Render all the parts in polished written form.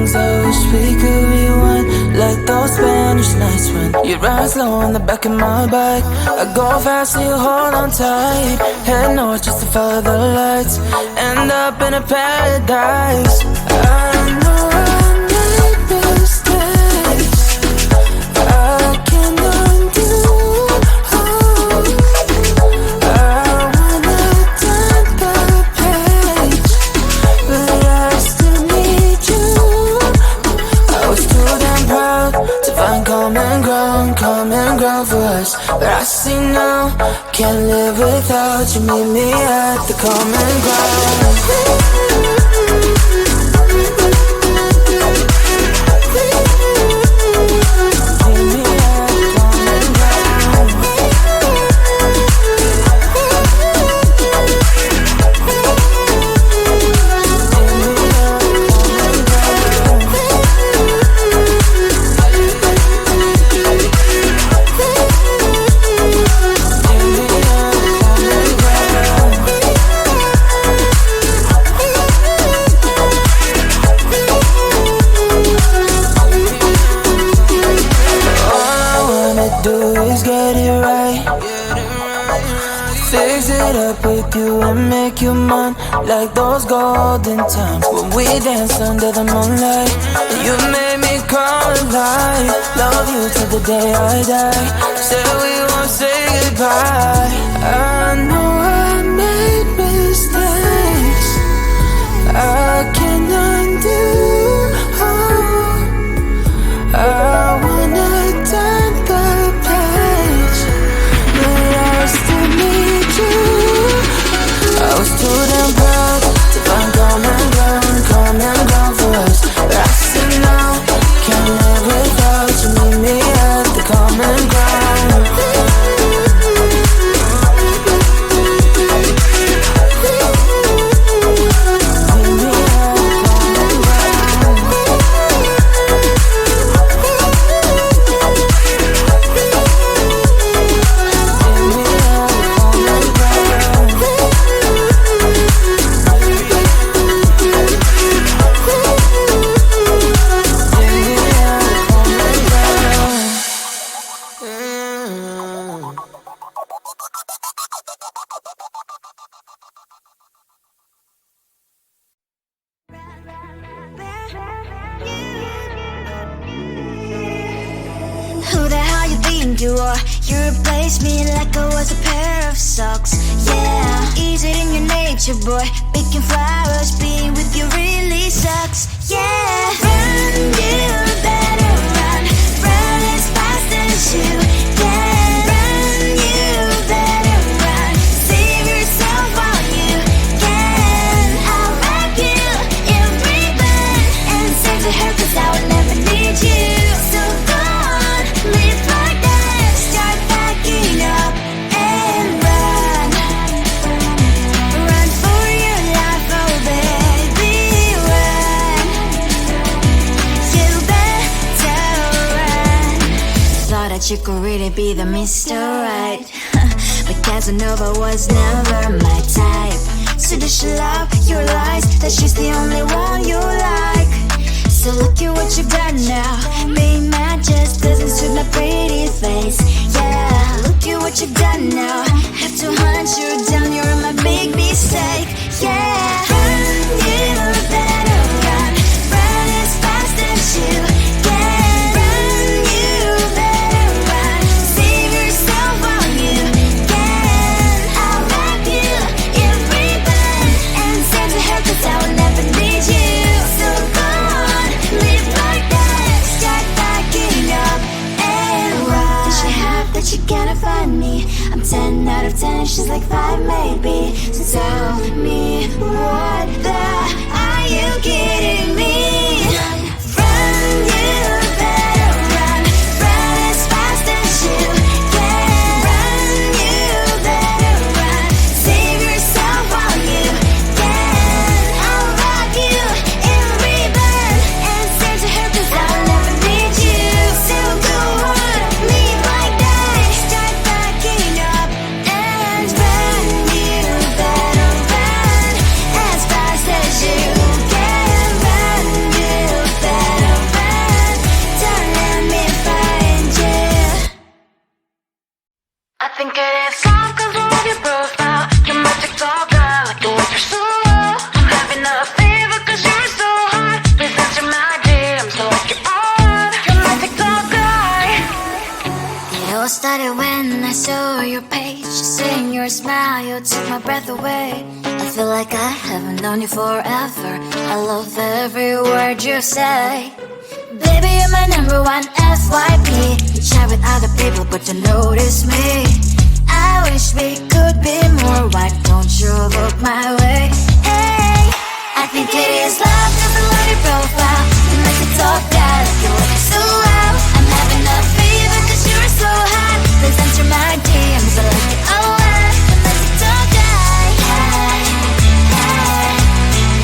things I wish we could rewind, like those Spanish nights when you ride slow on the back of my bike. I go fast so you hold on tight. Head north just to follow the lights, end up in a paradise. I know I made mistakes I can't undo. I wanna turn the page, but I still need you. I was too damn proud to find common ground for us, but I see now, can't live without you. Meet me at the common ground. Make you mine like those golden times when we danced under the moonlight. You made me come alive. Love you till the day I die. Said we won't say goodbye. I know I made mistakes I can't undo. I wanna turn the page, but I still need you. I was too damn proud to find common ground for us, but I see now, can't live without you. Meet me at the common ground. Who the hell you think you are? You replaced me like I was a pair of socks. Yeah, is it in your nature, boy? Picking flowers, being with you really sucks. Yeah, run, you better run. Run as fast as you can. Run, you better run. Save yourself while you can. I'll wrap you in ribbon and send to her, 'cause I will never need you. So go on, live like that. Start backing up and run. Run for your life, oh baby, run. You better run. Thought that you could really be the Mr. Right, but Casanova was never my type. So does she love your lies, that she's the only one you like? So look at what you've done now. Being mad just doesn't suit my pretty face. Yeah, look at what you've done now. Have to hunt you down, you're my big mistake. Yeah, run, you better run. Run as fast as you can. Run, you better run. Save yourself while you can. I'll wrap you in ribbon and send to her, 'cause I will never need you. So go on, live like that. Start backing up and run. Does she have that you cannot find me? I'm 10 out of 10, she's like 5 maybe. So tell me, what the are you kidding me? Run, you better run. Run as fast as you can. Run, you better run. Save yourself while you can. I'll wrap you in ribbon and send to her, 'cause I'll never need you. So go on, live like that. Start backing up and run. You better run as fast as you can. Run, it's off 'cause I love your profile. You're my TikTok guy, like the way you're so low. I'm having a fever 'cause you're so hot. Please answer my DMs, I like you're on. You're my TikTok guy. It all started when I saw your page. Seeing your smile, you took my breath away. I feel like I haven't known you forever. I love every word you say. Baby, you're my number one FYP. You chat with other people, but you notice me. I wish we could be more. Why don't you look my way? Hey, I think it is love 'cause I love your profile. You make it talk bad, like you look so well. I'm having a fever 'cause you're so hot. Please answer my DMs, I like it a lot. You make it talk guy. Hey, hey,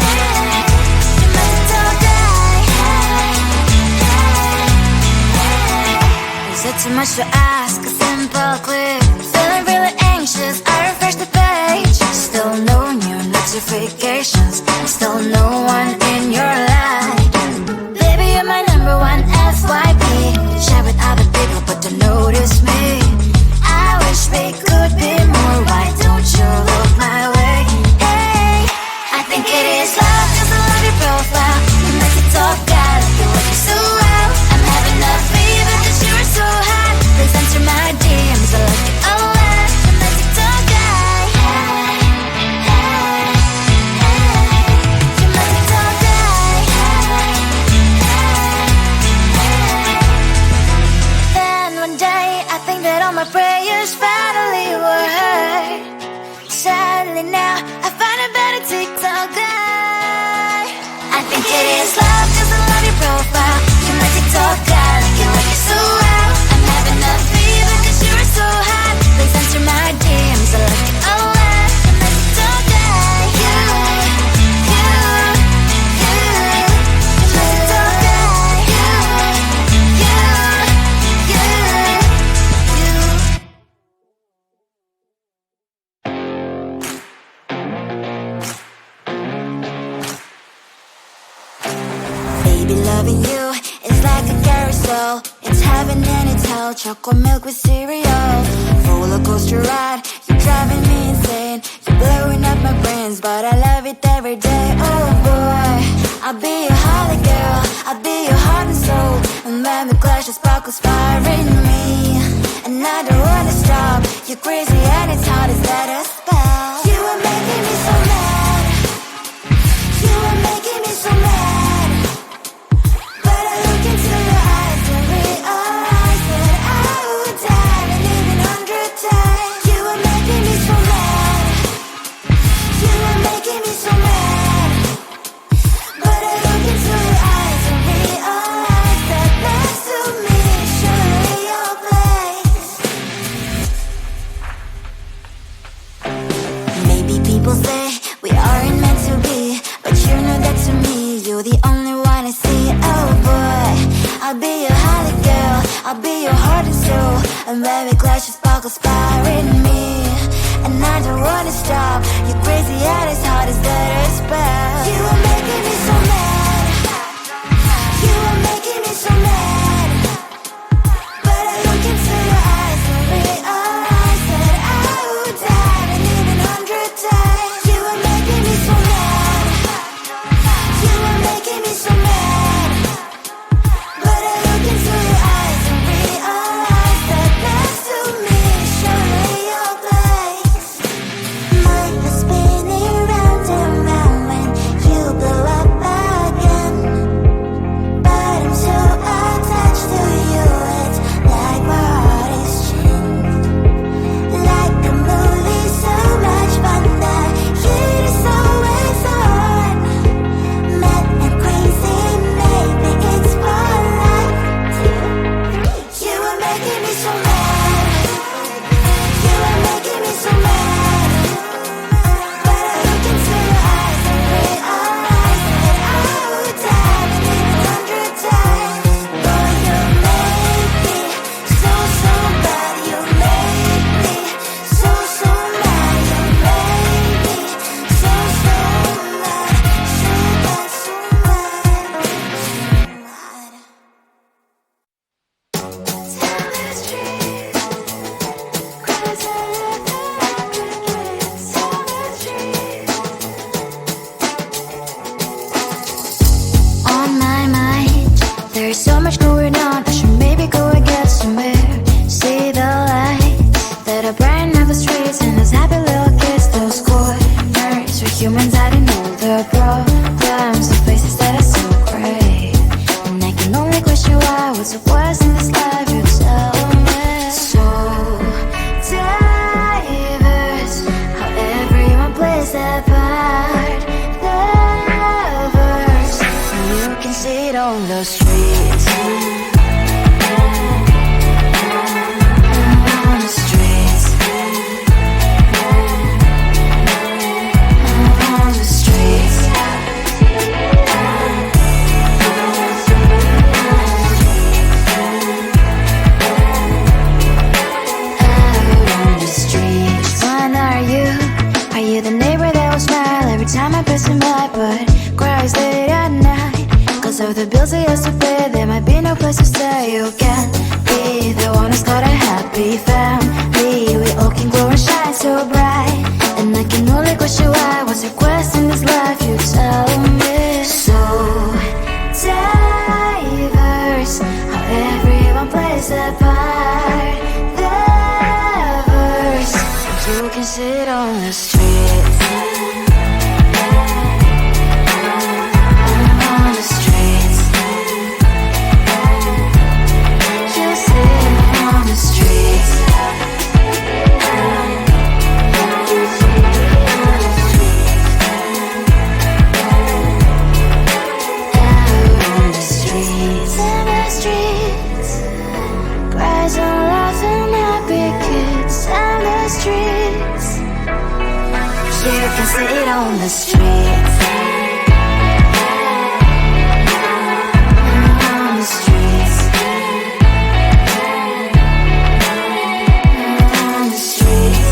hey. You make it talk guy. Hey, hey, hey. Is it too much to ask? A simple clip. Feeling really anxious, I refresh the page. Still no new notifications. Still no one in your life. Baby, you're my number one FYP. Share with other people, but don't notice me. I wish we could be more. Why don't you look my way? Hey, I think it is love 'cause I love your profile. You make it talk bad, like you look so well. I'm having a fever 'cause you're so hot. Please answer my DMs, I like it a lot. You make it talk guy. Hey, hey, hey. You make it talk guy. Hey, hey, hey. Then one day I think that all my prayers finally were heard. Sadly now I find a better TikTok guy. I think it is love 'cause I love your profile. You my TikTok guy, like you look so well. I'm having a fever 'cause you're so hot. Please answer my DMs, I like it a lot. You my TikTok guy. You my TikTok guy. Baby, loving you is like a carousel. It's heaven and it's hell. Chocolate milk with cereal. Roller coaster ride. You're driving me insane. You're blowing up my brains, but I love it every day. Oh boy, I'll be your holly girl. I'll be your heart and soul. And when we clash, the sparkles fire in me. And I don't wanna stop. You're crazy and it's hard as that a spell. You are making me so mad. You are making me so mad. But I look into your eyes and realize that I would die and even 100 times. You are making me so mad. You are making me so mad. But I look into your eyes and realize that next to me is surely your place. Maybe people say we aren't meant to be, but you know that to me you're the only one I see. Oh boy, I'll be your holly girl. I'll be your heart and soul. And when we clash, the sparkles fire in me. And I don't wanna stop. You're crazy and as hard as that a spell. You are making me so mad. You are making me so mad. But I look into your eyes and realize that I would die and even 100 times. You are making me so mad. You are making me so mad. But I look into your eyes and realize that next to me is surely your place. Mind is spinning round. so bright, and I can only question why. What's your quest in this life? You tell me. So diverse, how everyone plays their part. Their verse, you can sit on the street. On the streets, you sit on the streets. You can sit on the streets. On the streets. On the streets.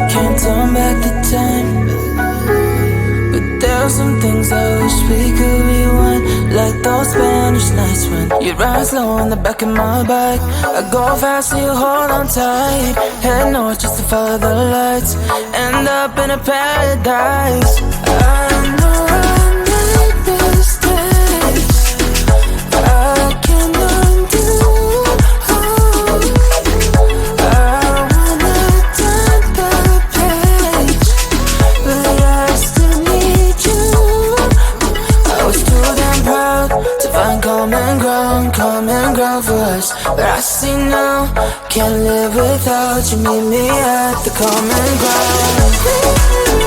Can't turn back the time, but there are some things I wish we could rewind. Like those Spanish nights when you ride slow on the back of my bike. I go fast so you hold on tight. Head north just to follow the lights. End up in a paradise. I know I made mistakes I can undo. Common ground for us, but I see now, can't live without you. Meet me at the common ground.